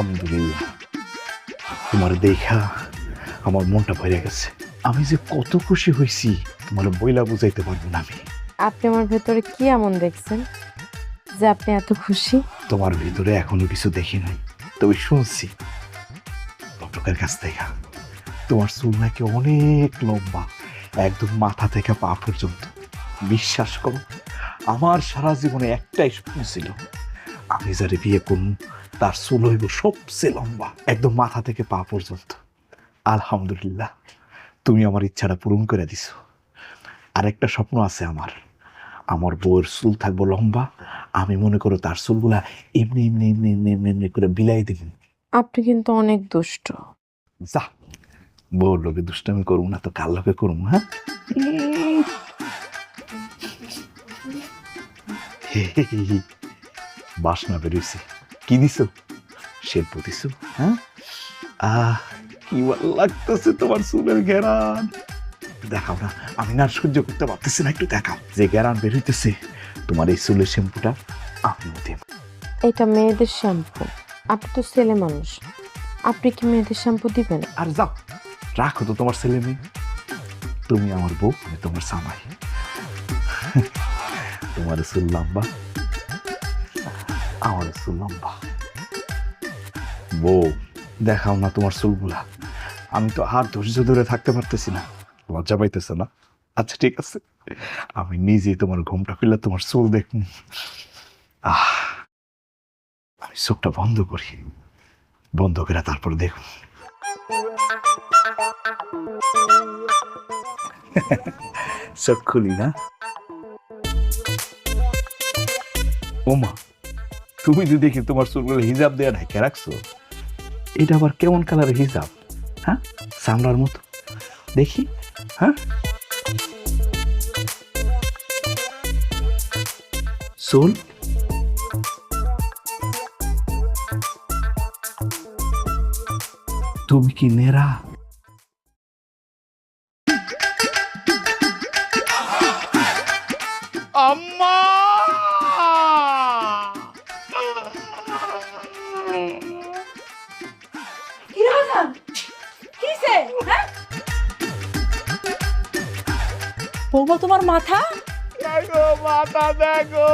আলহামদুলিল্লাহ, তোমার দেখা আমার মনটা ভরে গেছে। আমি যে কত খুশি হয়েছি তোমার বইলা বুঝাইতে পারবো না। আমি আপনি আমার ভেতরে কি এমন দেখছেন যে আপনি এত খুশি? তোমার ভিতরে এখনো কিছু দেখি নাই, তবে শুনছি ঘটকের কাছ থেকে তোমার চুল নাকি অনেক লম্বা, একদম মাথা থেকে পা পর্যন্ত। বিশ্বাস করো, আমার সারা জীবনে একটাই স্বপ্ন ছিল, আমি যারে বিয়ে করব তার চুল হইব সবচেয়ে লম্বা, একদম মাথা থেকে পা পর্যন্ত। আলহামদুলিল্লাহ, তুমি আমার ইচ্ছাটা পূরণ করে দিছো। আরেকটা স্বপ্ন আছে আমার, আমার বউয়ের চুল থাকবো লম্বা, আমি মনে করো তার চুলগুলা এমনি এমনি এমনি এমনি এমনি এমনি করে বিলাই দিব। আপনি কিন্তু অনেক দুষ্ট। যা, বউর লোকে দুষ্টামি করবো না তো কার লোকে করবো? হ্যাঁ, বাসনা বেরোইছে। কি দিছো? শ্যাম্পু দিছো? হ্যাঁ, কি ভালো লাগতেছে তোমার চুলের ঘেরান। দেখাও না, আমি না সহ্য করতে পারতেছি না, একটু দেখাও যে ঘেরান বেরোইতেছে তোমার এই চুলের শ্যাম্পুটা। আমিও দেব। এটা মেয়েদের শ্যাম্পু, আপনি তো ছেলে মানুষ, আপনি কি মেয়েদের শ্যাম্পু দিবেন? আর যাও, রাখো তো তোমার ছেলে মেয়ে। তুমি আমার বউ, আমি তোমার সামাই। তোমার চুল লম্বা, আমার চুল লম্বা। বউ, দেখাও না তোমার চুলগুলা। আমি তো আর ধৈর্য ধরে থাকতে পারতেছি না। লজ্জা পাইতেছে না? আচ্ছা ঠিক আছে, আমি নিজেই তোমার ঘুমটা ফেলে তোমার চুল দেখুন। আমি চোখটা বন্ধ করি, বন্ধ করে তারপর দেখুন। চোখ খুলি না? ওমা, তুমি যদি দেখি তোমার চুলগুলো হিজাব দেয়া ঢেকে রাখছো, এটা আবার কেমন কালারের হিজাব? হ্যাঁ, চামড়ার মতো দেখি। হ্যাঁ, চুল তুমি কি নেরা? আম্মা! বৌমা তোমার মাথা দেখো মাথা দেখো।